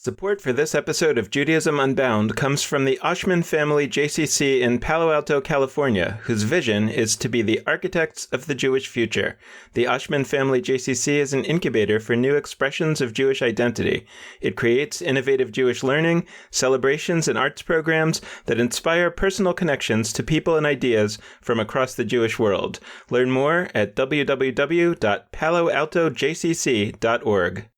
Support for this episode of Judaism Unbound comes from the Hartman family JCC in Palo Alto, California, whose vision is to be the architects of the Jewish future. The Hartman family JCC is an incubator for new expressions of Jewish identity. It creates innovative Jewish learning, celebrations, and arts programs that inspire personal connections to people and ideas from across the Jewish world. Learn more at www.paloaltojcc.org.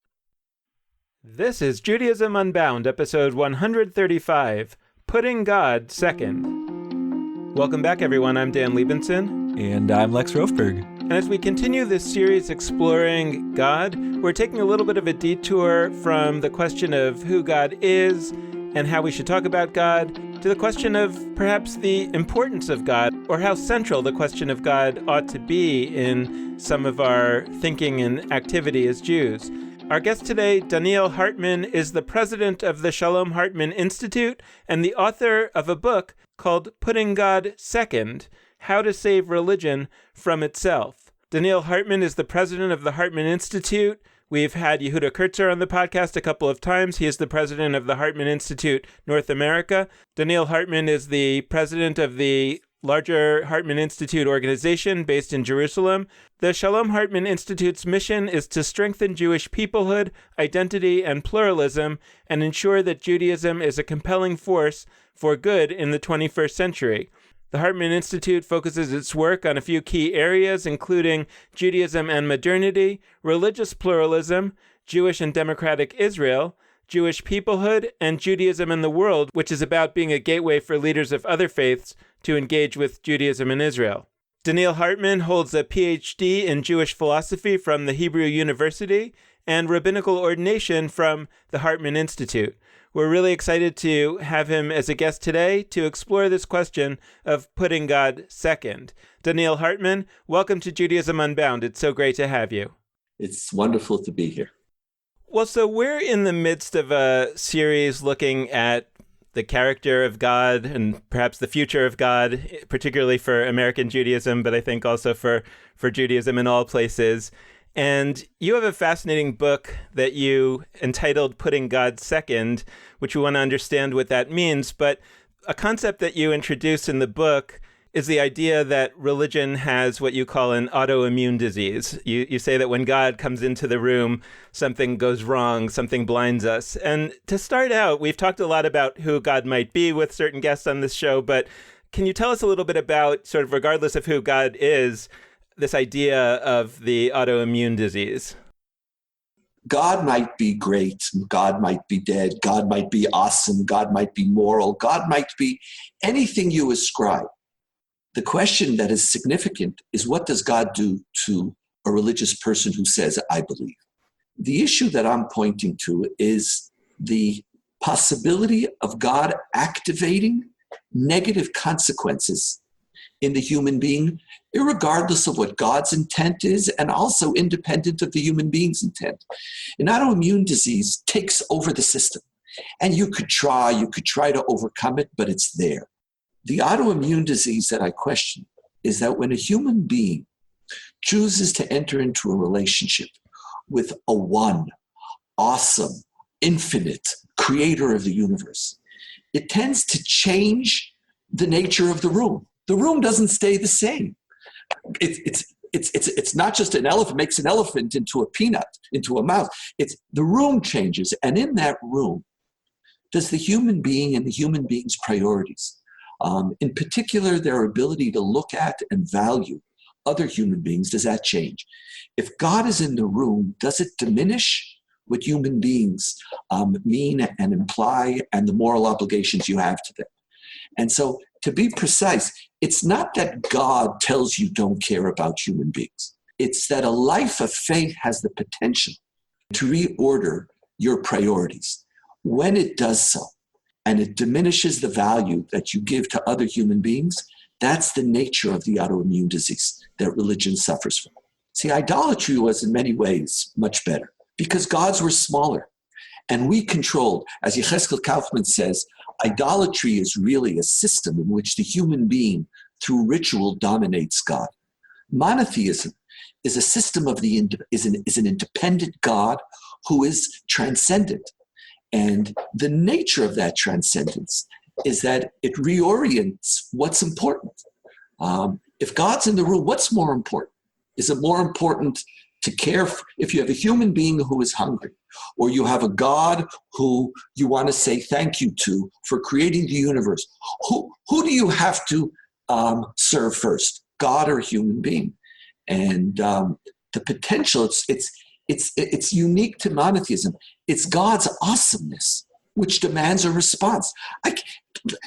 This is Judaism Unbound, episode 135, Putting God Second. Welcome back, everyone. I'm Dan Liebenson. And I'm Lex Rofberg. And as we continue this series exploring God, we're taking a little bit of a detour from the question of who God is and how we should talk about God to the question of perhaps the importance of God, or how central the question of God ought to be in some of our thinking and activity as Jews. Our guest today, Donniel Hartman, is the president of the Shalom Hartman Institute and the author of a book called Putting God Second: How to Save Religion from Itself. Donniel Hartman is the president of the Hartman Institute. We've had Yehuda Kurtzer on the podcast a couple of times. He is the president of the Hartman Institute North America. Donniel Hartman is the president of the larger Hartman Institute organization based in Jerusalem. The Shalom Hartman Institute's mission is to strengthen Jewish peoplehood, identity, and pluralism, and ensure that Judaism is a compelling force for good in the 21st century. The Hartman Institute focuses its work on a few key areas, including Judaism and modernity, religious pluralism, Jewish and democratic Israel, Jewish peoplehood, and Judaism in the world, which is about being a gateway for leaders of other faiths to engage with Judaism in Israel. Donniel Hartman holds a PhD in Jewish philosophy from the Hebrew University and rabbinical ordination from the Hartman Institute. We're really excited to have him as a guest today to explore this question of putting God second. Donniel Hartman, welcome to Judaism Unbound. It's so great to have you. It's wonderful to be here. Well, so we're in the midst of a series looking at the character of God and perhaps the future of God, particularly for American Judaism, but I think also for Judaism in all places. And you have a fascinating book that you entitled Putting God Second, which we want to understand what that means. But a concept that you introduce in the book is the idea that religion has what you call an autoimmune disease. You say that when God comes into the room, something goes wrong, something blinds us. And to start out, we've talked a lot about who God might be with certain guests on this show, but can you tell us a little bit about, sort of regardless of who God is, this idea of the autoimmune disease? God might be great, God might be dead, God might be awesome, God might be moral, God might be anything you ascribe. The question that is significant is, what does God do to a religious person who says, I believe? The issue that I'm pointing to is the possibility of God activating negative consequences in the human being, irregardless of what God's intent is, and also independent of the human being's intent. An autoimmune disease takes over the system, and you could try to overcome it, but it's there. The autoimmune disease that I question is that when a human being chooses to enter into a relationship with a one, awesome, infinite creator of the universe, it tends to change the nature of the room. The room doesn't stay the same. It's not just an elephant, makes an elephant into a peanut, into a mouse. It's the room changes. And in that room, does the human being and the human being's priorities, in particular, their ability to look at and value other human beings, does that change? If God is in the room, does it diminish what human beings mean and imply and the moral obligations you have to them? And so, to be precise, it's not that God tells you don't care about human beings. It's that a life of faith has the potential to reorder your priorities. When it does so, and it diminishes the value that you give to other human beings, that's the nature of the autoimmune disease that religion suffers from. See, idolatry was in many ways much better because gods were smaller and we controlled. As Yechezkel Kaufman says, idolatry is really a system in which the human being through ritual dominates God. Monotheism is a system of is an independent God who is transcendent. And the nature of that transcendence is that it reorients what's important. If God's in the room, what's more important? Is it more important to care if you have a human being who is hungry, or you have a God who you want to say thank you to for creating the universe? Who do you have to serve first, God or human being? And the potential, it's unique to monotheism. It's God's awesomeness, which demands a response.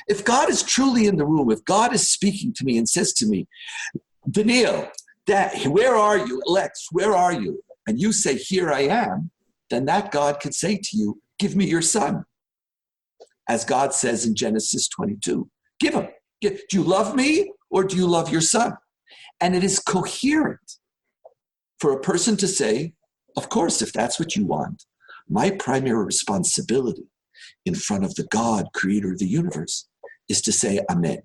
If God is truly in the room, if God is speaking to me and says to me, Donniel, where are you? Lex, where are you? And you say, here I am, then that God could say to you, give me your son. As God says in Genesis 22, give him. Do you love me or do you love your son? And it is coherent for a person to say, of course, if that's what you want, my primary responsibility in front of the God, creator of the universe, is to say amen.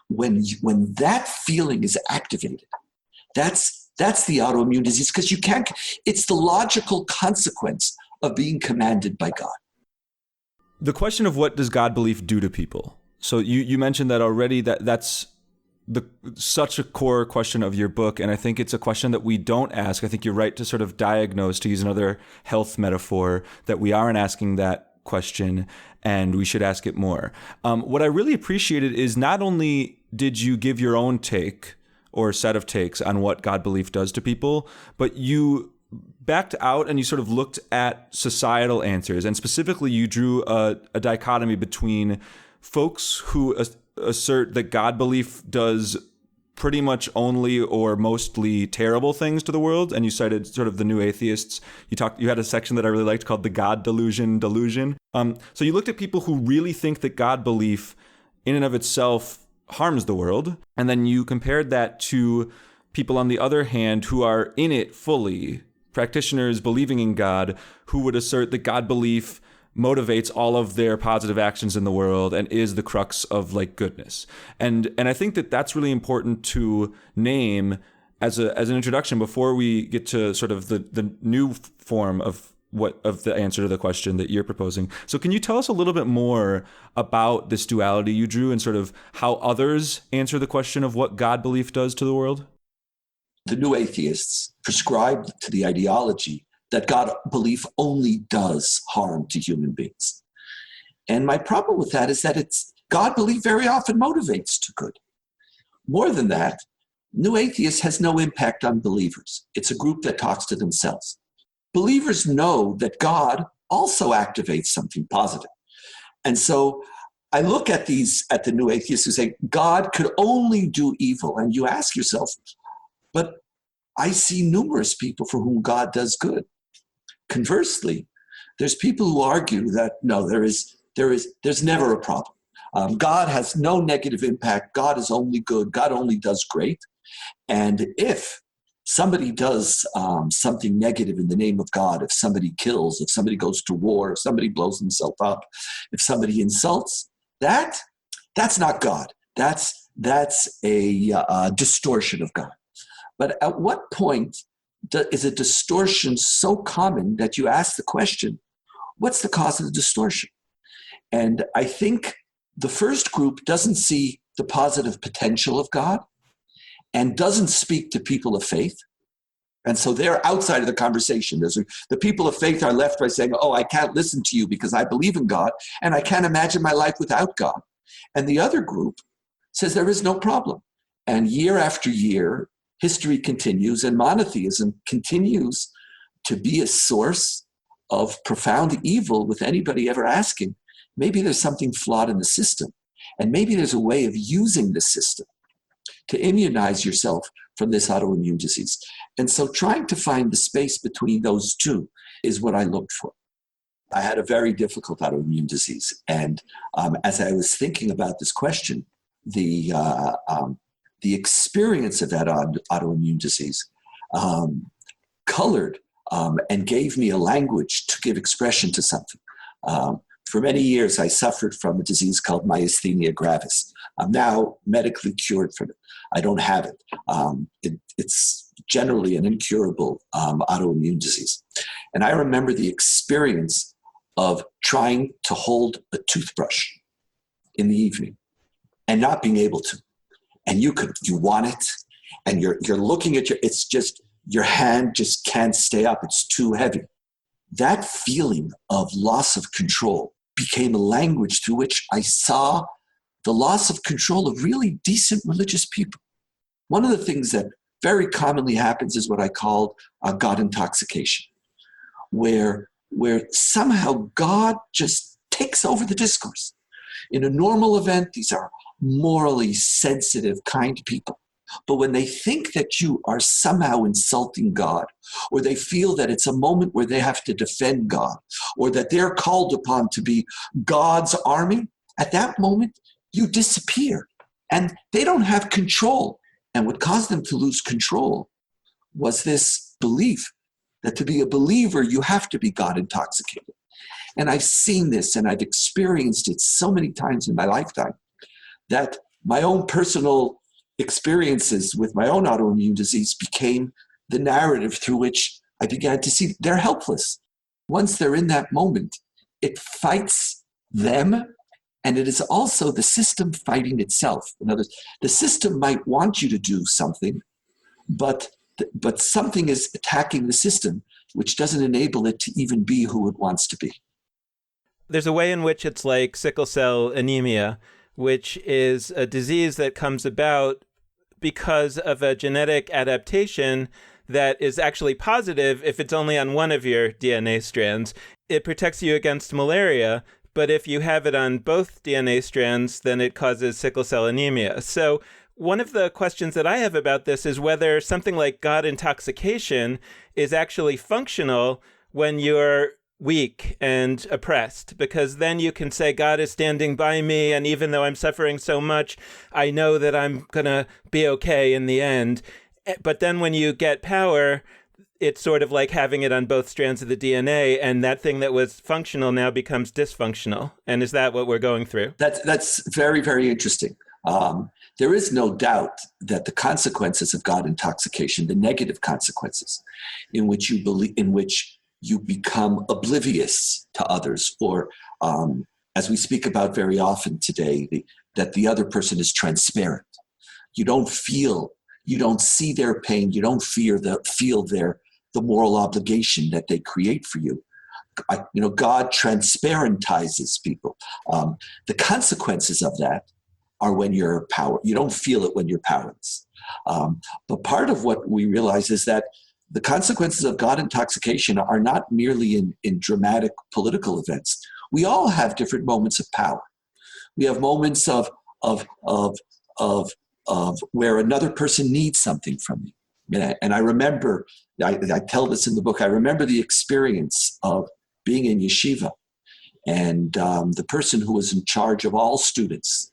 When that feeling is activated, that's the autoimmune disease, because it's the logical consequence of being commanded by God. The question of what does God belief do to people? So you mentioned that already, that's such a core question of your book, and I think it's a question that we don't ask. I think you're right to sort of diagnose, to use another health metaphor, that we aren't asking that question, and we should ask it more. What I really appreciated is not only did you give your own take or set of takes on what God belief does to people, but you backed out and you sort of looked at societal answers, and specifically you drew a dichotomy between folks who assert that God belief does pretty much only or mostly terrible things to the world, and you cited sort of the new atheists. You had a section that I really liked called the God delusion. So you looked at people who really think that God belief in and of itself harms the world, and then you compared that to people on the other hand who are in it fully, practitioners believing in God, who would assert that God belief motivates all of their positive actions in the world and is the crux of like goodness. And I think that that's really important to name as an introduction before we get to sort of the new form of the answer to the question that you're proposing. So can you tell us a little bit more about this duality you drew and sort of how others answer the question of what God belief does to the world? The new atheists prescribe to the ideology that God belief only does harm to human beings. And my problem with that is that God belief very often motivates to good. More than that, new atheist has no impact on believers. It's a group that talks to themselves. Believers know that God also activates something positive. And so I look at the new atheists who say, God could only do evil. And you ask yourself, but I see numerous people for whom God does good. Conversely, there's people who argue that no, there's never a problem. God has no negative impact. God is only good. God only does great. And if somebody does something negative in the name of God, if somebody kills, if somebody goes to war, if somebody blows himself up, if somebody insults, that's not God. That's a distortion of God. But at what point is a distortion so common that you ask the question, what's the cause of the distortion? And I think the first group doesn't see the positive potential of God and doesn't speak to people of faith. And so they're outside of the conversation. The people of faith are left by saying, oh, I can't listen to you because I believe in God and I can't imagine my life without God. And the other group says there is no problem. And year after year, history continues, and monotheism continues to be a source of profound evil with anybody ever asking, maybe there's something flawed in the system, and maybe there's a way of using the system to immunize yourself from this autoimmune disease. And so trying to find the space between those two is what I looked for. I had a very difficult autoimmune disease, and as I was thinking about this question, the experience of that autoimmune disease colored and gave me a language to give expression to something. For many years, I suffered from a disease called myasthenia gravis. I'm now medically cured from it. I don't have it. It's generally an incurable autoimmune disease. And I remember the experience of trying to hold a toothbrush in the evening and not being able to. And you want it, and you're looking at it's just, your hand just can't stay up. It's too heavy. That feeling of loss of control became a language through which I saw the loss of control of really decent religious people. One of the things that very commonly happens is what I call God intoxication, where somehow God just takes over the discourse. In a normal event, these are morally sensitive, kind people. But when they think that you are somehow insulting God, or they feel that it's a moment where they have to defend God, or that they're called upon to be God's army, at that moment, you disappear. And they don't have control. And what caused them to lose control was this belief that to be a believer, you have to be God intoxicated. And I've seen this and I've experienced it so many times in my lifetime that my own personal experiences with my own autoimmune disease became the narrative through which I began to see they're helpless. Once they're in that moment, it fights them, and it is also the system fighting itself. In other words, the system might want you to do something, but something is attacking the system, which doesn't enable it to even be who it wants to be. There's a way in which it's like sickle cell anemia, which is a disease that comes about because of a genetic adaptation that is actually positive if it's only on one of your DNA strands. It protects you against malaria, but if you have it on both DNA strands, then it causes sickle cell anemia. So one of the questions that I have about this is whether something like God intoxication is actually functional when you're weak and oppressed, because then you can say, God is standing by me, and even though I'm suffering so much, I know that I'm going to be okay in the end. But then when you get power, it's sort of like having it on both strands of the DNA, and that thing that was functional now becomes dysfunctional. And is that what we're going through? That's very, very interesting. There is no doubt that the consequences of God intoxication, the negative consequences, in which you become oblivious to others, or as we speak about very often today, that the other person is transparent. You don't see their pain. You don't feel the moral obligation that they create for you. God transparentizes people. The consequences of that are when you're power. You don't feel it when you're powerless. But part of what we realize is that the consequences of God intoxication are not merely in dramatic political events. We all have different moments of power. We have moments of where another person needs something from me. And I remember, I tell this in the book, I remember the experience of being in yeshiva, and the person who was in charge of all students,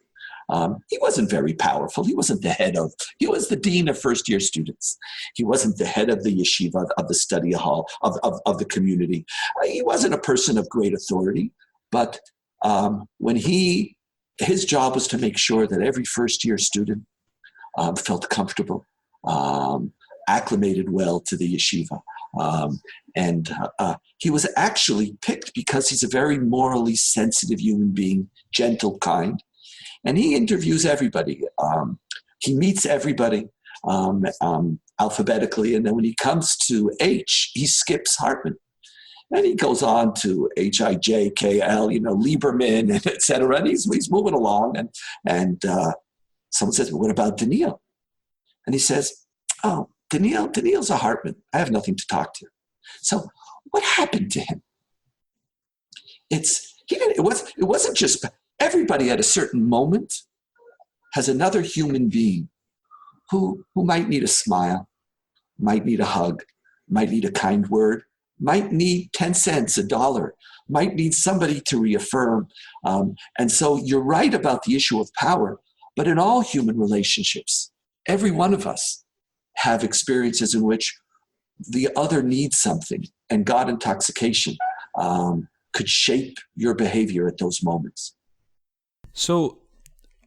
he wasn't very powerful. He was the dean of first-year students. He wasn't the head of the yeshiva, of the study hall, of the community. He wasn't a person of great authority, but his job was to make sure that every first-year student felt comfortable, acclimated well to the yeshiva. And he was actually picked because he's a very morally sensitive human being, gentle, kind. And he interviews everybody. He meets everybody alphabetically. And then when he comes to H, he skips Hartman. And he goes on to H-I-J-K-L, Lieberman, and et cetera. And he's moving along. And someone says, well, what about Donniel? And he says, oh, Donniel's a Hartman. I have nothing to talk to. So what happened to him? It wasn't just everybody at a certain moment has another human being who might need a smile, might need a hug, might need a kind word, might need 10 cents, $1, might need somebody to reaffirm. And so you're right about the issue of power, but in all human relationships, every one of us have experiences in which the other needs something, and God intoxication could shape your behavior at those moments. So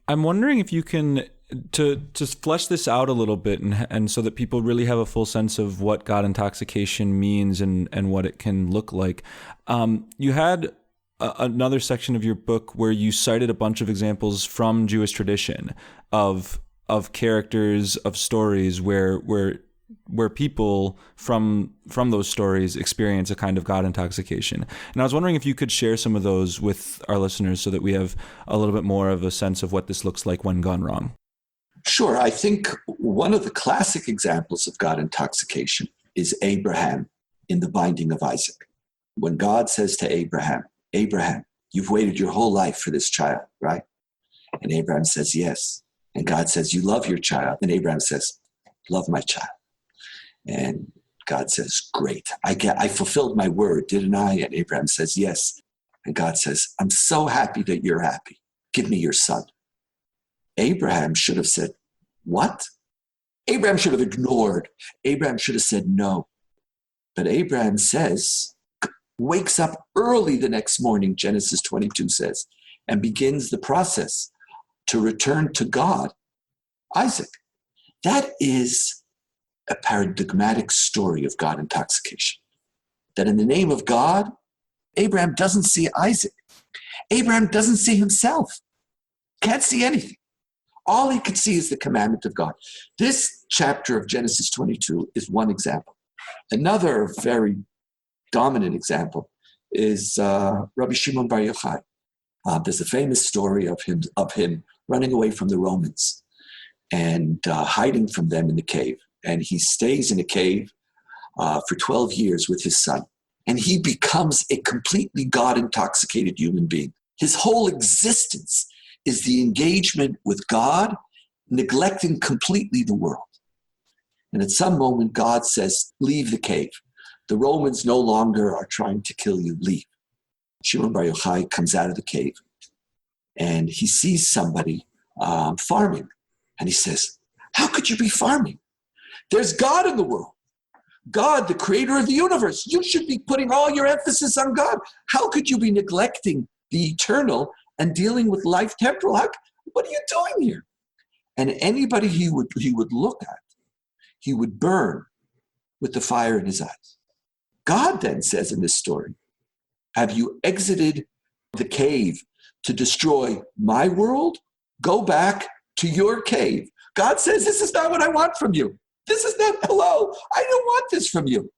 I'm wondering if you can, to flesh this out a little bit and so that people really have a full sense of what God intoxication means and what it can look like. You had another section of your book where you cited a bunch of examples from Jewish tradition of characters, of stories where people from those stories experience a kind of God intoxication. And I was wondering if you could share some of those with our listeners so that we have a little bit more of a sense of what this looks like when gone wrong. Sure. I think one of the classic examples of God intoxication is Abraham in the binding of Isaac. When God says to Abraham, Abraham, you've waited your whole life for this child, right? And Abraham says, yes. And God says, you love your child. And Abraham says, love my child. And God says, great. I fulfilled my word, didn't I? And Abraham says, yes. And God says, I'm so happy that you're happy. Give me your son. Abraham should have said, what? Abraham should have ignored. Abraham should have said no. But Abraham wakes up early the next morning, Genesis 22 says, and begins the process to return to God, Isaac. That is a paradigmatic story of God intoxication. That in the name of God, Abraham doesn't see Isaac. Abraham doesn't see himself. Can't see anything. All he could see is the commandment of God. This chapter of Genesis 22 is one example. Another very dominant example is Rabbi Shimon Bar Yochai. There's a famous story of him running away from the Romans and hiding from them in the cave. And he stays in a cave for 12 years with his son. And he becomes a completely God-intoxicated human being. His whole existence is the engagement with God, neglecting completely the world. And at some moment, God says, leave the cave. The Romans no longer are trying to kill you. Leave. Shimon Bar Yochai comes out of the cave and he sees somebody farming. And he says, how could you be farming? There's God in the world. God, the creator of the universe. You should be putting all your emphasis on God. How could you be neglecting the eternal and dealing with life temporal? What are you doing here? And anybody he would look at, he would burn with the fire in his eyes. God then says in this story, have you exited the cave to destroy my world? Go back to your cave. God says, this is not what I want from you. This is not, hello, I don't want this from you.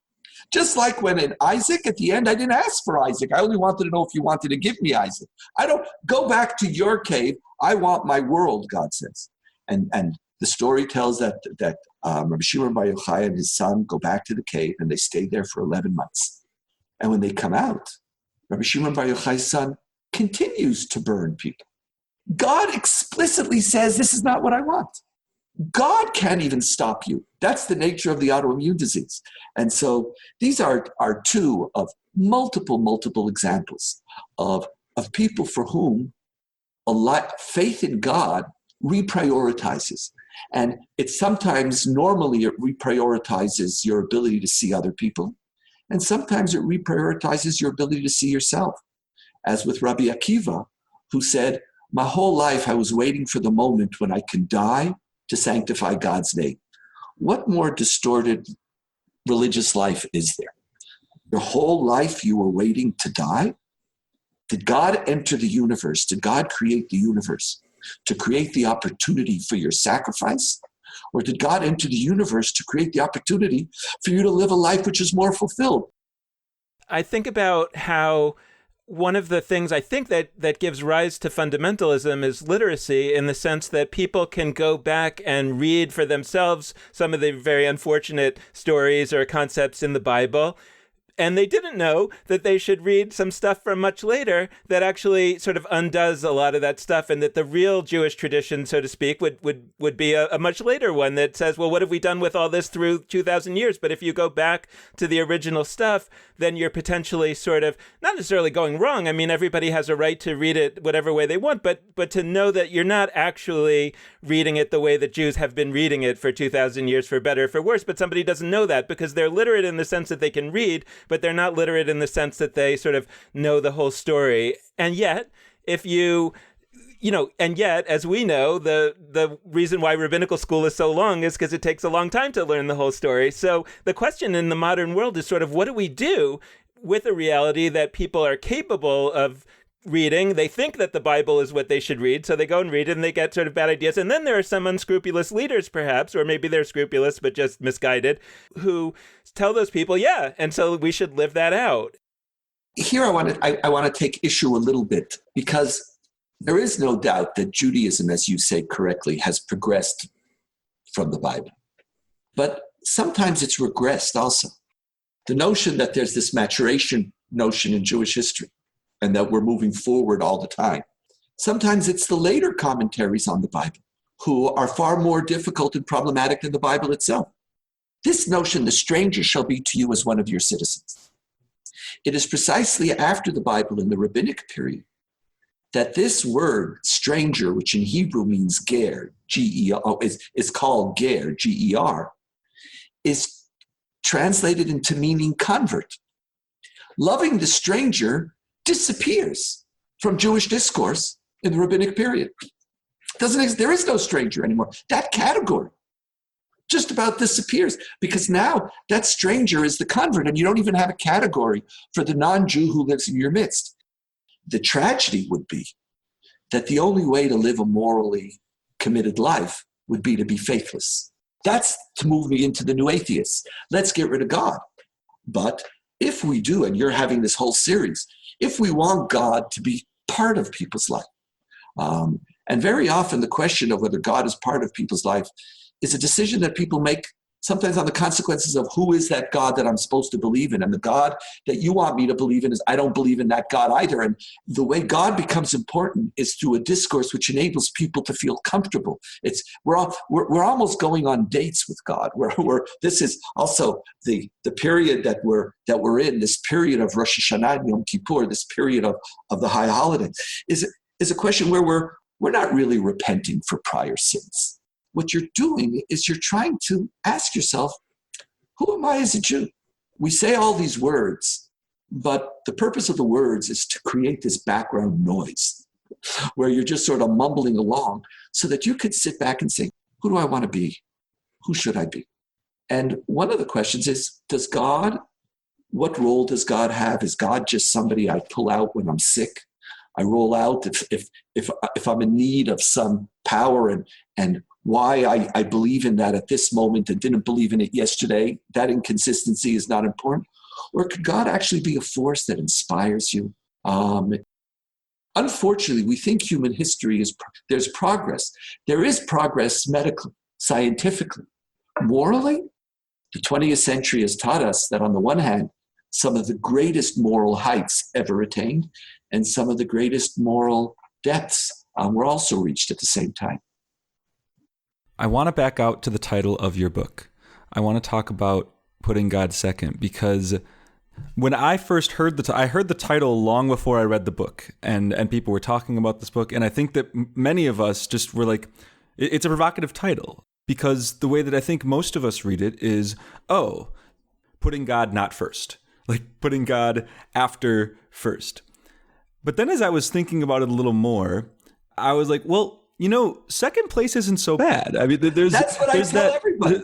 Just like when in Isaac, at the end, I didn't ask for Isaac. I only wanted to know if you wanted to give me Isaac. I don't, go back to your cave. I want my world, God says. And the story tells that Rabbi Shimon Bar Yochai and his son go back to the cave and they stay there for 11 months. And when they come out, Rabbi Shimon Bar Yochai's son continues to burn people. God explicitly says, this is not what I want. God can't even stop you. That's the nature of the autoimmune disease. And so these are two of multiple examples of people for whom faith in God reprioritizes. And normally it reprioritizes your ability to see other people. And sometimes it reprioritizes your ability to see yourself. As with Rabbi Akiva, who said, my whole life I was waiting for the moment when I can die to sanctify God's name. What more distorted religious life is there? Your whole life you were waiting to die? Did God enter the universe? Did God create the universe to create the opportunity for your sacrifice? Or did God enter the universe to create the opportunity for you to live a life which is more fulfilled? I think about how one of the things I think that gives rise to fundamentalism is literacy, in the sense that people can go back and read for themselves some of the very unfortunate stories or concepts in the Bible. And they didn't know that they should read some stuff from much later that actually sort of undoes a lot of that stuff, and that the real Jewish tradition, so to speak, would be a much later one that says, well, what have we done with all this through 2,000 years? But if you go back to the original stuff, then you're potentially sort of not necessarily going wrong. I mean, everybody has a right to read it whatever way they want, but to know that you're not actually reading it the way that Jews have been reading it for 2,000 years, for better or for worse. But somebody doesn't know that because they're literate in the sense that they can read, but they're not literate in the sense that they sort of know the whole story. And yet, as we know, the reason why rabbinical school is so long is because it takes a long time to learn the whole story. So the question in the modern world is sort of, what do we do with a reality that people are capable of reading. They think that the Bible is what they should read, so they go and read it and they get sort of bad ideas. And then there are some unscrupulous leaders, perhaps, or maybe they're scrupulous but just misguided, who tell those people, yeah, and so we should live that out. Here I want to take issue a little bit, because there is no doubt that Judaism, as you say correctly, has progressed from the Bible. But sometimes it's regressed also. The notion that there's this maturation notion in Jewish history and that we're moving forward all the time. Sometimes it's the later commentaries on the Bible who are far more difficult and problematic than the Bible itself. This notion, the stranger shall be to you as one of your citizens. It is precisely after the Bible in the rabbinic period that this word stranger, which in Hebrew means ger, G-E-R, is called ger, G-E-R, is translated into meaning convert. Loving the stranger disappears from Jewish discourse in the rabbinic period. There is no stranger anymore. That category just about disappears, because now that stranger is the convert, and you don't even have a category for the non-Jew who lives in your midst. The tragedy would be that the only way to live a morally committed life would be to be faithless. That's to move me into the new atheists. Let's get rid of God. But if we do, and you're having this whole series, if we want God to be part of people's life, and very often the question of whether God is part of people's life is a decision that people make sometimes on the consequences of who is that God that I'm supposed to believe in. And the God that you want me to believe in is, I don't believe in that God either. And the way God becomes important is through a discourse which enables people to feel comfortable. We're almost going on dates with God. This is also the period that we're in, this period of Rosh Hashanah and Yom Kippur, this period of the high holiday, is a question where we're not really repenting for prior sins. What you're doing is you're trying to ask yourself, who am I as a Jew? We say all these words, but the purpose of the words is to create this background noise where you're just sort of mumbling along so that you could sit back and say, who do I want to be? Who should I be? And one of the questions is, what role does God have? Is God just somebody I pull out when I'm sick? I roll out if I'm in need of some power, and why I believe in that at this moment and didn't believe in it yesterday, that inconsistency is not important? Or could God actually be a force that inspires you? Unfortunately, we think human history there's progress. There is progress medically, scientifically. Morally, the 20th century has taught us that on the one hand, some of the greatest moral heights ever attained and some of the greatest moral depths were also reached at the same time. I want to back out to the title of your book. I want to talk about putting God second, because when I first heard I heard the title long before I read the book, and people were talking about this book, and I think that many of us just were like, it's a provocative title, because the way that I think most of us read it is, putting God not first, like putting God after first. But then as I was thinking about it a little more, I was like, well, second place isn't so bad. I mean, that's what I tell everybody.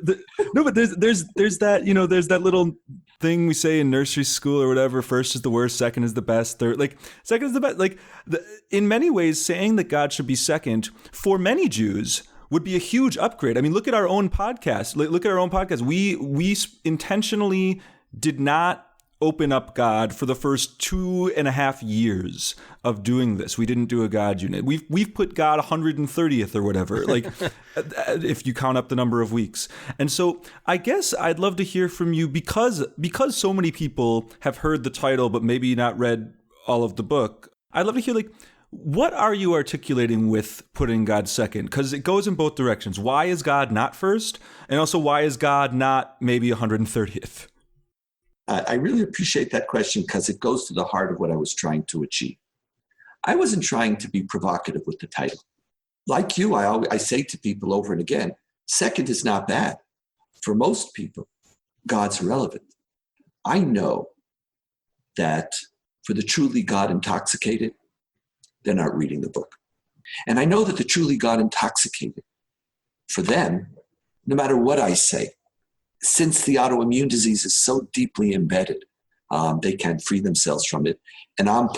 But there's that, there's that little thing we say in nursery school or whatever. First is the worst, second is the best, second is the best. In many ways, saying that God should be second for many Jews would be a huge upgrade. I mean, look at our own podcast. Look at our own podcast. We intentionally did not open up God for the first 2.5 years of doing this. We didn't do a God unit. We've put God 130th or whatever, if you count up the number of weeks. And so I guess I'd love to hear from you, because so many people have heard the title but maybe not read all of the book. I'd love to hear, what are you articulating with putting God second? Because it goes in both directions. Why is God not first? And also, why is God not maybe 130th? I really appreciate that question, because it goes to the heart of what I was trying to achieve. I wasn't trying to be provocative with the title. Like you, I say to people over and again, second is not bad. For most people, God's irrelevant. I know that for the truly God intoxicated, they're not reading the book. And I know that the truly God intoxicated, for them, no matter what I say, since the autoimmune disease is so deeply embedded, They can't free themselves from it. And I'm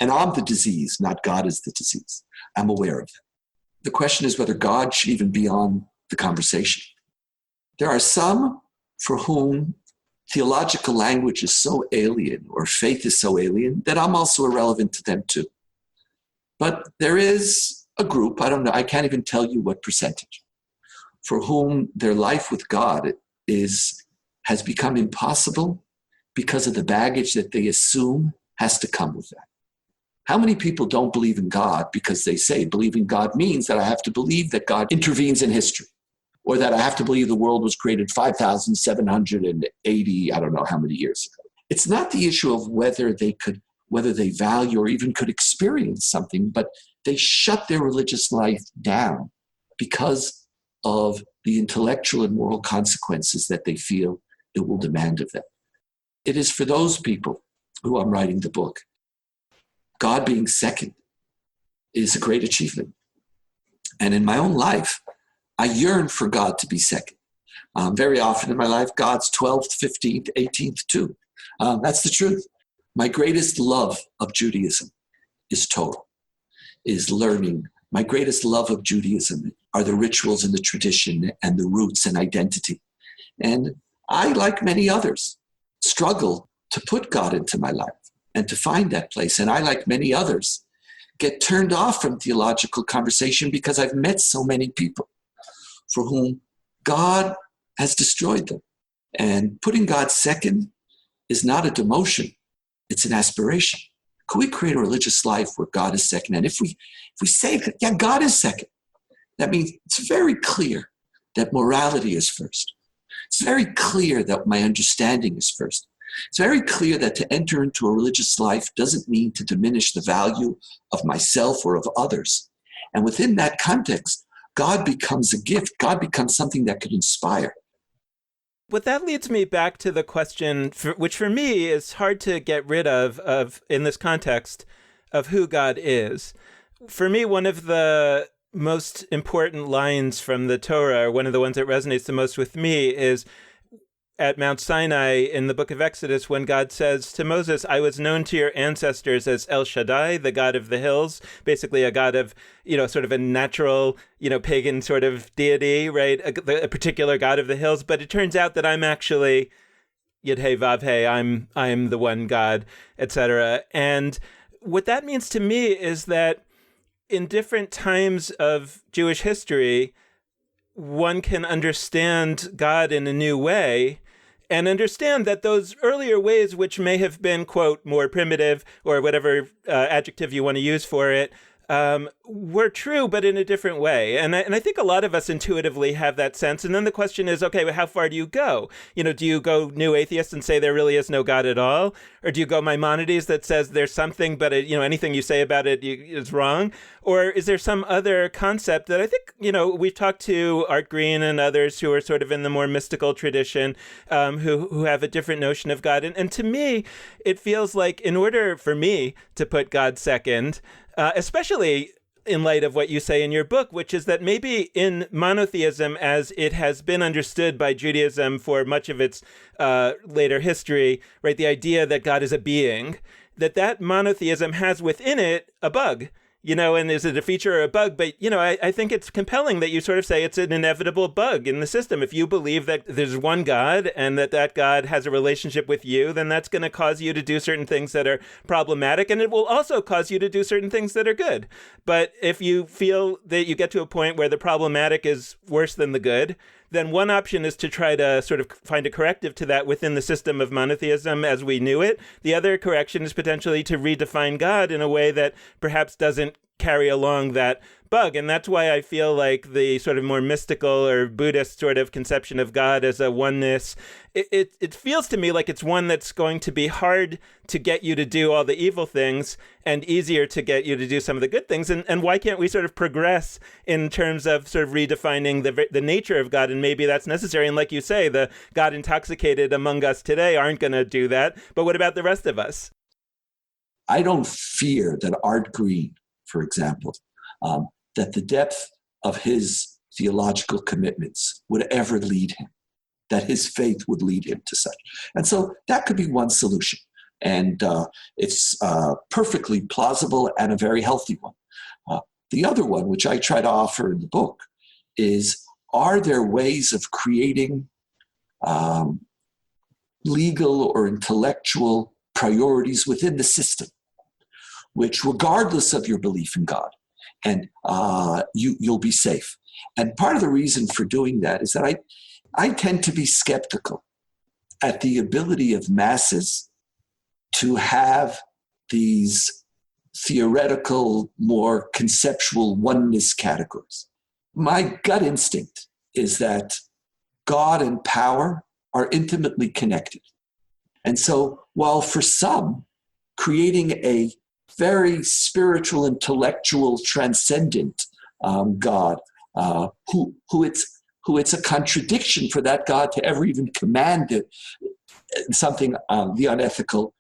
and I'm the disease, not God is the disease. I'm aware of that. The question is whether God should even be on the conversation. There are some for whom theological language is so alien or faith is so alien that I'm also irrelevant to them too. But there is a group, I don't know, I can't even tell you what percentage, for whom their life with God has become impossible because of the baggage that they assume has to come with that. How many people don't believe in God because they say believing God means that I have to believe that God intervenes in history, or that I have to believe the world was created 5,780, I don't know how many years ago. It's not the issue of whether they value or even could experience something, but they shut their religious life down because of the intellectual and moral consequences that they feel it will demand of them. It is for those people who I'm writing the book. God being second is a great achievement. And in my own life, I yearn for God to be second. Very often in my life, God's 12th, 15th, 18th too. That's the truth. My greatest love of Judaism is Torah, is learning. My greatest love of Judaism are the rituals and the tradition and the roots and identity. And I, like many others, struggle to put God into my life and to find that place. And I, like many others, get turned off from theological conversation because I've met so many people for whom God has destroyed them. And putting God second is not a demotion, it's an aspiration. Could we create a religious life where God is second? And if we say that, yeah, God is second, that means it's very clear that morality is first. It's very clear that my understanding is first. It's very clear that to enter into a religious life doesn't mean to diminish the value of myself or of others. And within that context, God becomes a gift. God becomes something that could inspire. But that leads me back to the question, which for me is hard to get rid of in this context, of who God is. For me, one of the most important lines from the Torah, or one of the ones that resonates the most with me, is at Mount Sinai in the book of Exodus, when God says to Moses, I was known to your ancestors as El Shaddai, the God of the hills, basically a God of, sort of a natural, pagan sort of deity, right? A particular God of the hills. But it turns out that I'm actually Yud-Hey Vav-Hey, I'm the one God, etc. And what that means to me is that in different times of Jewish history, one can understand God in a new way and understand that those earlier ways, which may have been, quote, more primitive or whatever adjective you want to use for it, were true, but in a different way. And I think a lot of us intuitively have that sense. And then the question is, okay, well, how far do you go? Do you go new atheist and say there really is no God at all? Or do you go Maimonides that says there's something, but anything you say about it is wrong? Or is there some other concept that I think, we've talked to Art Green and others who are sort of in the more mystical tradition, who have a different notion of God. And to me, it feels like in order for me to put God second, especially in light of what you say in your book, which is that maybe in monotheism, as it has been understood by Judaism for much of its later history, right, the idea that God is a being, that monotheism has within it a bug. And is it a feature or a bug? But, I think it's compelling that you sort of say it's an inevitable bug in the system. If you believe that there's one God and that God has a relationship with you, then that's going to cause you to do certain things that are problematic. And it will also cause you to do certain things that are good. But if you feel that you get to a point where the problematic is worse than the good, then one option is to try to sort of find a corrective to that within the system of monotheism as we knew it. The other correction is potentially to redefine God in a way that perhaps doesn't carry along that bug. And that's why I feel like the sort of more mystical or Buddhist sort of conception of God as a oneness, it feels to me like it's one that's going to be hard to get you to do all the evil things and easier to get you to do some of the good things. And why can't we sort of progress in terms of sort of redefining the nature of God? And maybe that's necessary. And like you say, the God intoxicated among us today aren't going to do that. But what about the rest of us? I don't fear that Art Green, for example, that the depth of his theological commitments would ever lead him. that his faith would lead him to such. And so that could be one solution. And it's perfectly plausible and a very healthy one. The other one, which I try to offer in the book, is, are there ways of creating legal or intellectual priorities within the system, which, regardless of your belief in God, and you'll be safe. And part of the reason for doing that is that I tend to be skeptical at the ability of masses to have these theoretical, more conceptual oneness categories. My gut instinct is that God and power are intimately connected. And so while for some, creating a very spiritual, intellectual, transcendent God, who it's a contradiction for that God to ever even command something the unethical,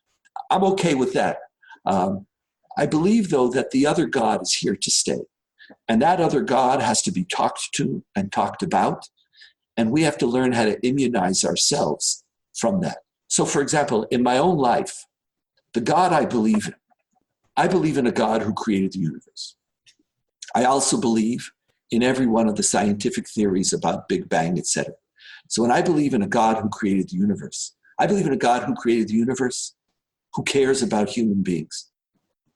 I'm okay with that. I believe, though, that the other God is here to stay. And that other God has to be talked to and talked about. And we have to learn how to immunize ourselves from that. So, for example, in my own life, the God I believe in a God who created the universe. I also believe in every one of the scientific theories about Big Bang, etc. So when I believe in a God who created the universe, I believe in a God who created the universe who cares about human beings.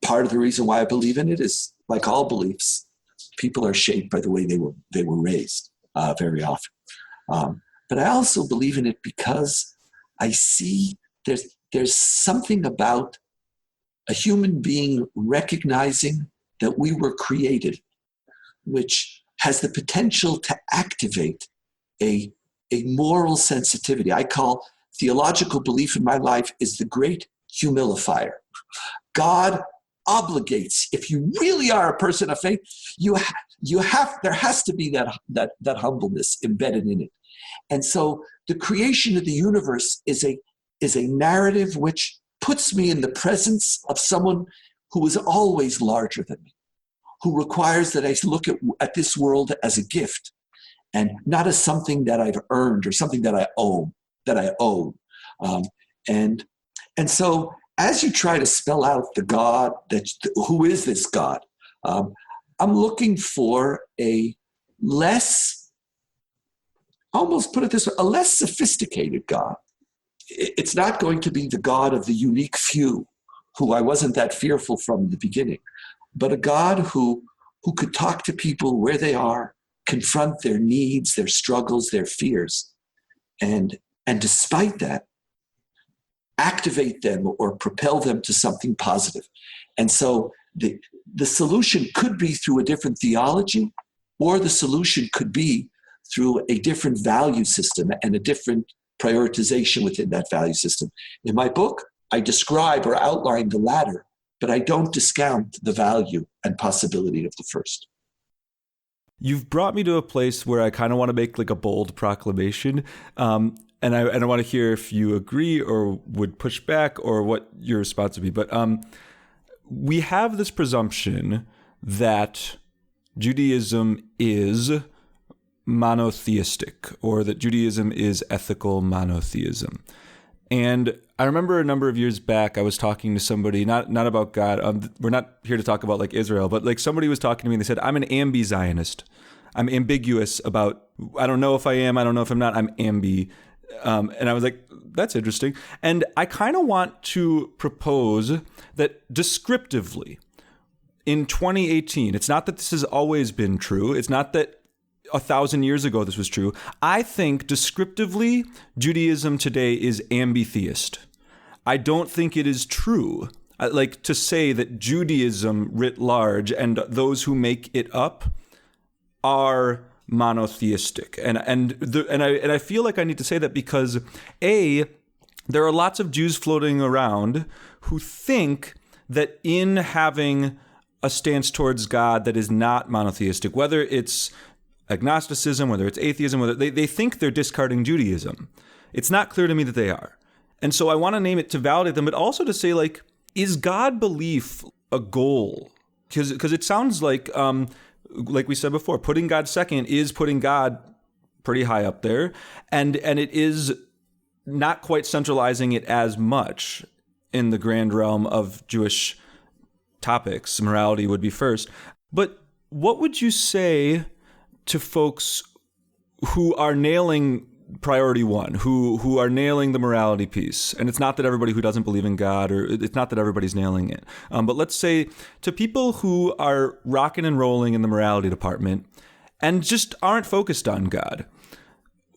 Part of the reason why I believe in it is, like all beliefs, people are shaped by the way they were raised very often. But I also believe in it because I see there's something about a human being recognizing that we were created, which has the potential to activate a moral sensitivity. I call theological belief in my life is the great humilifier. God obligates, if you really are a person of faith, there has to be that humbleness embedded in it. And so the creation of the universe is a narrative which puts me in the presence of someone who is always larger than me, who requires that I look at this world as a gift and not as something that I've earned or something that I owe. And so as you try to spell out the God, who is this God, I'm looking for a less, almost put it this way, a less sophisticated God. It's not going to be the God of the unique few, who I wasn't that fearful from the beginning, but a God who could talk to people where they are, confront their needs, their struggles, their fears, and despite that, activate them or propel them to something positive. And so the solution could be through a different theology, or the solution could be through a different value system and a different prioritization within that value system. In my book, I describe or outline the latter, but I don't discount the value and possibility of the first. You've brought me to a place where I kind of want to make like a bold proclamation. And I want to hear if you agree or would push back or what your response would be. But we have this presumption that Judaism is monotheistic, or that Judaism is ethical monotheism. And I remember a number of years back, I was talking to somebody, not about God. We're not here to talk about like Israel, but like somebody was talking to me and they said, I'm an ambi-Zionist. I'm ambiguous about, I don't know if I am, I don't know if I'm not, I'm ambi. And I was like, that's interesting. And I kind of want to propose that descriptively in 2018, it's not that this has always been true. It's not that 1,000 years ago this was true. I think descriptively, Judaism today is ambitheist. I don't think it is true. Like to say that Judaism writ large and those who make it up are monotheistic. And I feel like I need to say that because there are lots of Jews floating around who think that in having a stance towards God that is not monotheistic, whether it's agnosticism, whether it's atheism, whether they think they're discarding Judaism. It's not clear to me that they are. And so I want to name it to validate them, but also to say, like, is God belief a goal? Because it sounds like we said before, putting God second is putting God pretty high up there, and it is not quite centralizing it as much in the grand realm of Jewish topics. Morality would be first. But what would you say to folks who are nailing priority one, who are nailing the morality piece? And it's not that everybody who doesn't believe in God, or it's not that everybody's nailing it. But let's say to people who are rocking and rolling in the morality department and just aren't focused on God,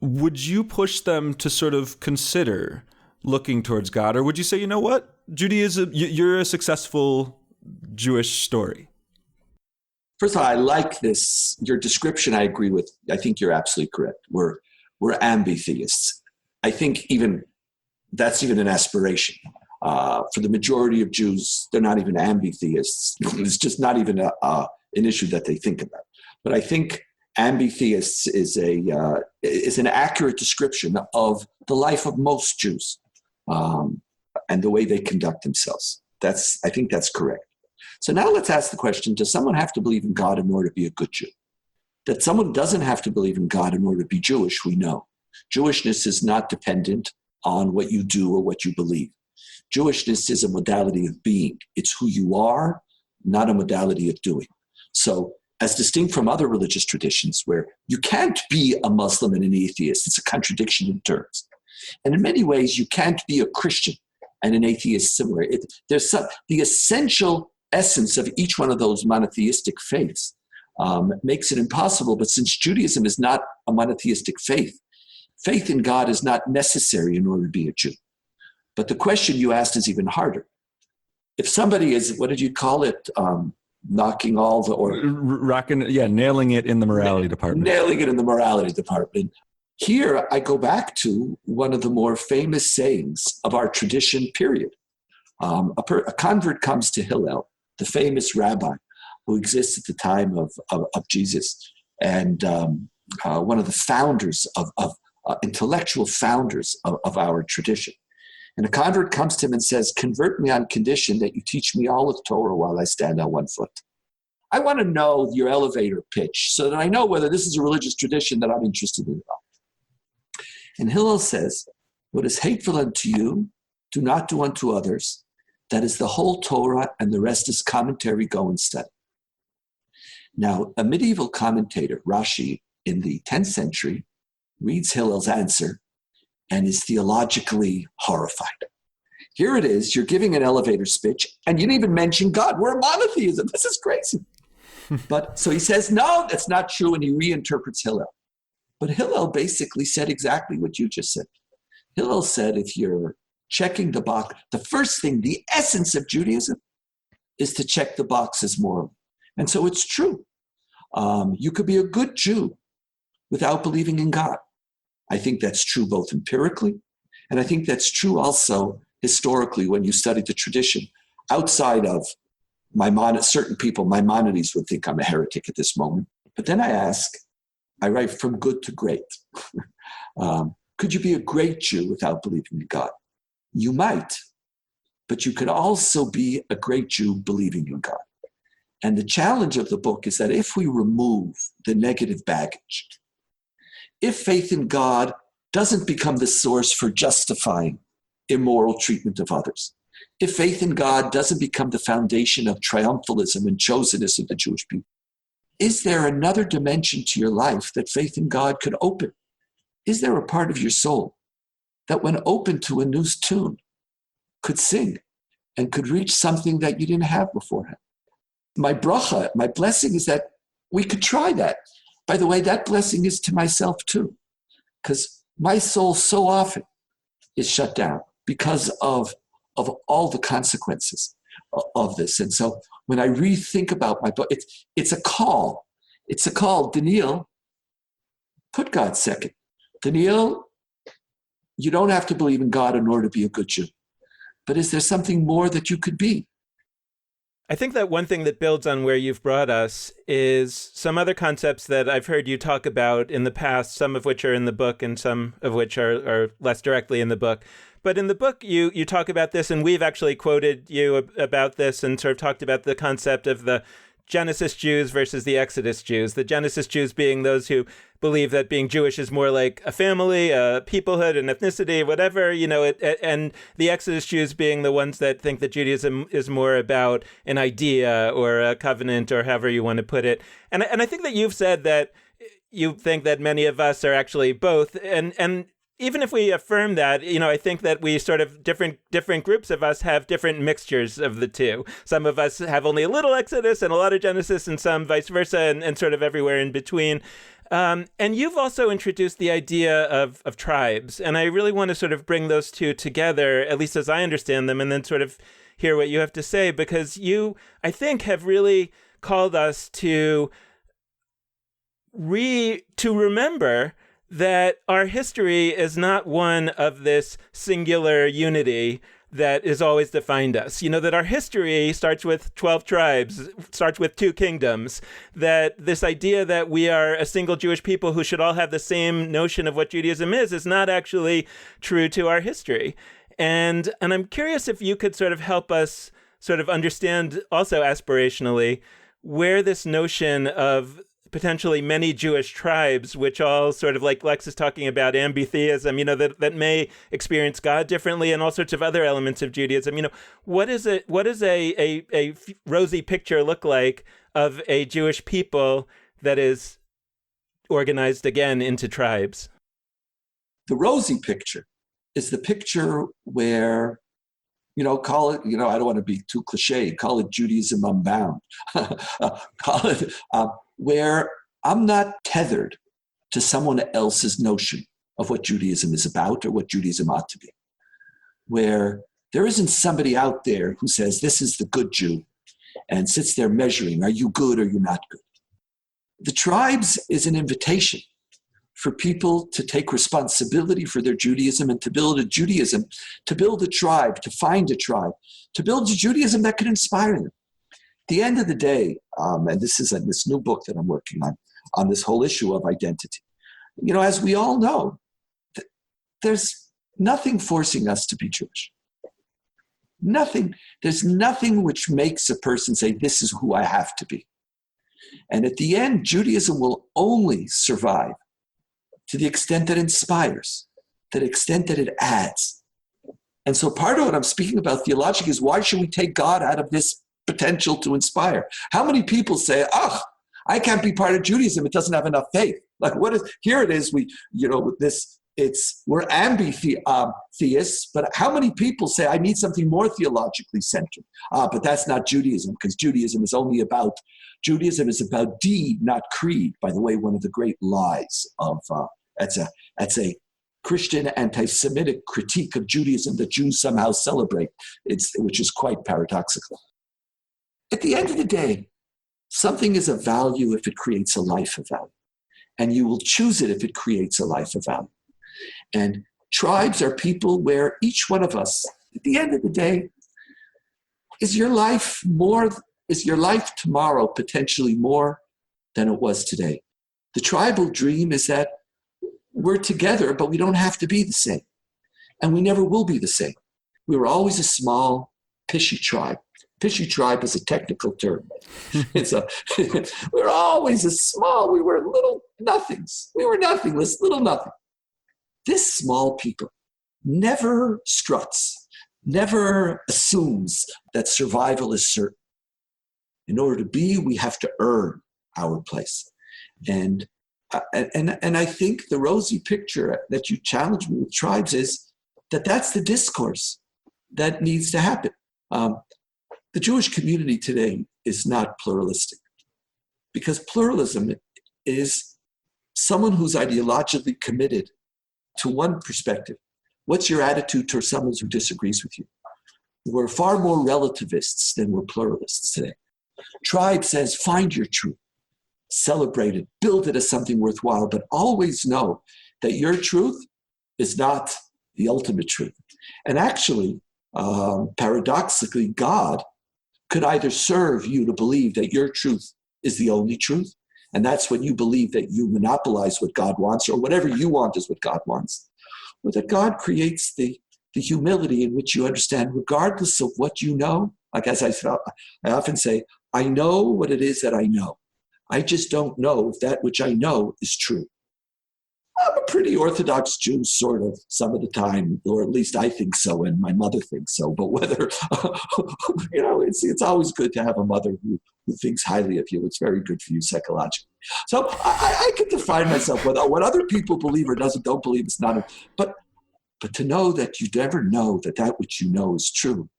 would you push them to sort of consider looking towards God? Or would you say, you know what, Judaism, you're a successful Jewish story? First of all, I like this. Your description, I agree with. I think you're absolutely correct. We're ambitheists. I think that's even an aspiration. For the majority of Jews, they're not even ambitheists. It's just not even an issue that they think about. But I think ambitheists is an accurate description of the life of most Jews and the way they conduct themselves. I think that's correct. So now let's ask the question, does someone have to believe in God in order to be a good Jew? That someone doesn't have to believe in God in order to be Jewish, we know. Jewishness is not dependent on what you do or what you believe. Jewishness is a modality of being. It's who you are, not a modality of doing. So as distinct from other religious traditions where you can't be a Muslim and an atheist, it's a contradiction in terms. And in many ways, you can't be a Christian and an atheist similar. The essential essence of each one of those monotheistic faiths makes it impossible. But since Judaism is not a monotheistic faith, faith in God is not necessary in order to be a Jew. But the question you asked is even harder. If somebody is, what did you call it? Knocking all the, or nailing it in the morality department. Nailing it in the morality department. Here I go back to one of the more famous sayings of our tradition, period. A convert comes to Hillel, the famous rabbi who exists at the time of Jesus, and one of the founders of intellectual founders of our tradition. And a convert comes to him and says, convert me on condition that you teach me all of Torah while I stand on one foot. I want to know your elevator pitch so that I know whether this is a religious tradition that I'm interested in at all. And Hillel says, what is hateful unto you, do not do unto others. That is the whole Torah, and the rest is commentary. Go and study. Now, a medieval commentator, Rashi, in the 10th century, reads Hillel's answer and is theologically horrified. Here it is, you're giving an elevator speech, and you didn't even mention God. We're a monotheism. This is crazy. But so he says, no, that's not true, and he reinterprets Hillel. But Hillel basically said exactly what you just said. Hillel said, if you're checking the box, the first thing, the essence of Judaism is to check the boxes morally. And so it's true. You could be a good Jew without believing in God. I think that's true both empirically, and I think that's true also historically when you study the tradition. Outside of certain people, Maimonides would think I'm a heretic at this moment. But then I write from good to great. Could you be a great Jew without believing in God? You might, but you could also be a great Jew believing in God. And the challenge of the book is that if we remove the negative baggage, if faith in God doesn't become the source for justifying immoral treatment of others, if faith in God doesn't become the foundation of triumphalism and chosenness of the Jewish people, is there another dimension to your life that faith in God could open? Is there a part of your soul that when open to a new tune could sing and could reach something that you didn't have beforehand? My bracha, my blessing is that we could try that. By the way, that blessing is to myself too, because my soul so often is shut down because of all the consequences of this. And so when I rethink about my book, it's a call. It's a call. Donniel, put God second. Donniel, you don't have to believe in God in order to be a good Jew. But is there something more that you could be? I think that one thing that builds on where you've brought us is some other concepts that I've heard you talk about in the past, some of which are in the book and some of which are less directly in the book. But in the book, you talk about this, and we've actually quoted you about this and sort of talked about the concept of the Genesis Jews versus the Exodus Jews. The Genesis Jews being those who believe that being Jewish is more like a family, a peoplehood, an ethnicity, whatever, and the Exodus Jews being the ones that think that Judaism is more about an idea or a covenant or however you want to put it. And I think that you've said that you think that many of us are actually both. And even if we affirm that, I think that we sort of different groups of us have different mixtures of the two. Some of us have only a little Exodus and a lot of Genesis, and some vice versa, and sort of everywhere in between. And you've also introduced the idea of tribes, and I really want to sort of bring those two together, at least as I understand them, and then sort of hear what you have to say, because you, I think, have really called us to remember that our history is not one of this singular unity that has always defined us. That our history starts with 12 tribes, starts with 2 kingdoms, that this idea that we are a single Jewish people who should all have the same notion of what Judaism is not actually true to our history. And I'm curious if you could sort of help us sort of understand also aspirationally where this notion of potentially many Jewish tribes, which all sort of, like Lex is talking about, ambitheism, that may experience God differently, and all sorts of other elements of Judaism. What does a rosy picture look like of a Jewish people that is organized again into tribes? The rosy picture is the picture where, call it, I don't want to be too cliche, call it Judaism unbound. Call it where I'm not tethered to someone else's notion of what Judaism is about or what Judaism ought to be. Where there isn't somebody out there who says, this is the good Jew, and sits there measuring, are you good or you're not good? The tribes is an invitation for people to take responsibility for their Judaism and to build a Judaism, to build a tribe, to find a tribe, to build a Judaism that could inspire them. At the end of the day, and this is in this new book that I'm working on this whole issue of identity. As we all know, there's nothing forcing us to be Jewish. Nothing. There's nothing which makes a person say, this is who I have to be. And at the end, Judaism will only survive to the extent that it inspires, to the extent that it adds. And so part of what I'm speaking about theologically is, why should we take God out of this potential to inspire? How many people say, I can't be part of Judaism, it doesn't have enough faith. Like, what is, here it is, we're theists, but how many people say, I need something more theologically centered? But that's not Judaism, because Judaism is about deed, not creed. By the way, one of the great lies of, that's a Christian anti-Semitic critique of Judaism that Jews somehow celebrate, which is quite paradoxical. At the end of the day, something is of value if it creates a life of value. And you will choose it if it creates a life of value. And tribes are people where each one of us, at the end of the day, is your life tomorrow potentially more than it was today? The tribal dream is that we're together, but we don't have to be the same. And we never will be the same. We were always a small, pishy tribe. Pishy tribe is a technical term. We're always we were little nothings. We were nothingless, little nothing. This small people never struts, never assumes that survival is certain. In order to be, we have to earn our place. And I think the rosy picture that you challenge me with tribes is that's the discourse that needs to happen. The Jewish community today is not pluralistic, because pluralism is someone who's ideologically committed to one perspective. What's your attitude towards someone who disagrees with you? We're far more relativists than we're pluralists today. Tribe says, find your truth, celebrate it, build it as something worthwhile, but always know that your truth is not the ultimate truth. And actually, paradoxically, God could either serve you to believe that your truth is the only truth, and that's when you believe that you monopolize what God wants, or whatever you want is what God wants, or that God creates the humility in which you understand, regardless of what you know, like as I often say, I know what it is that I know. I just don't know if that which I know is true. I'm a pretty Orthodox Jew, sort of, some of the time, or at least I think so, and my mother thinks so. But whether, it's always good to have a mother who thinks highly of you. It's very good for you psychologically. So I can define myself. What other people believe or don't believe is not. But to know that you never know that which you know is true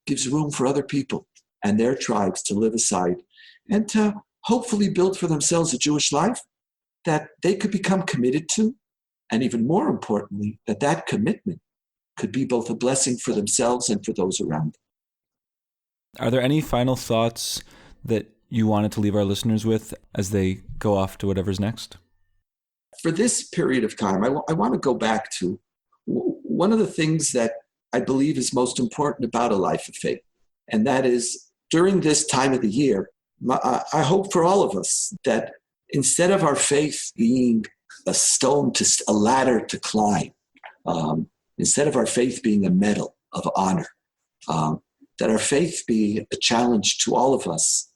gives room for other people and their tribes to live aside and to hopefully build for themselves a Jewish life that they could become committed to, and even more importantly, that commitment could be both a blessing for themselves and for those around them. Are there any final thoughts that you wanted to leave our listeners with as they go off to whatever's next? For this period of time, I want to go back to one of the things that I believe is most important about a life of faith, and that is during this time of the year, I hope for all of us that instead of our faith being a ladder to climb, instead of our faith being a medal of honor, that our faith be a challenge to all of us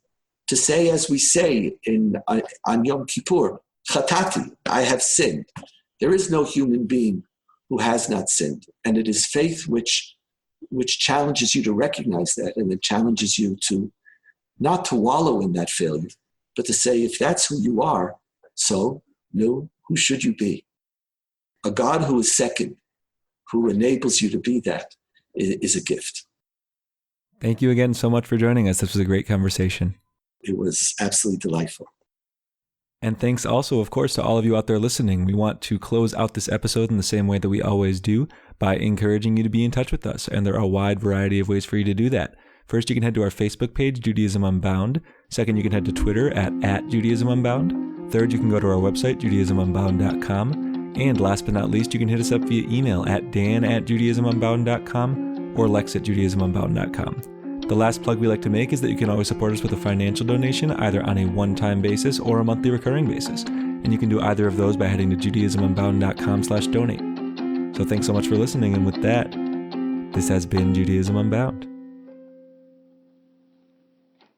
to say, as we say on Yom Kippur, Chatati, I have sinned. There is no human being who has not sinned. And it is faith which challenges you to recognize that, and it challenges you to not to wallow in that failure, but to say, if that's who you are, so who should you be? A God who is second, who enables you to be that, is a gift. Thank you again so much for joining us. This was a great conversation. It was absolutely delightful. And thanks also, of course, to all of you out there listening. We want to close out this episode in the same way that we always do, by encouraging you to be in touch with us. And there are a wide variety of ways for you to do that. First, you can head to our Facebook page, Judaism Unbound. Second, you can head to Twitter at Judaism Unbound. Third, you can go to our website, JudaismUnbound.com. And last but not least, you can hit us up via email at dan@JudaismUnbound.com or lex@JudaismUnbound.com. The last plug we like to make is that you can always support us with a financial donation, either on a one-time basis or a monthly recurring basis. And you can do either of those by heading to JudaismUnbound.com/donate. So thanks so much for listening. And with that, this has been Judaism Unbound.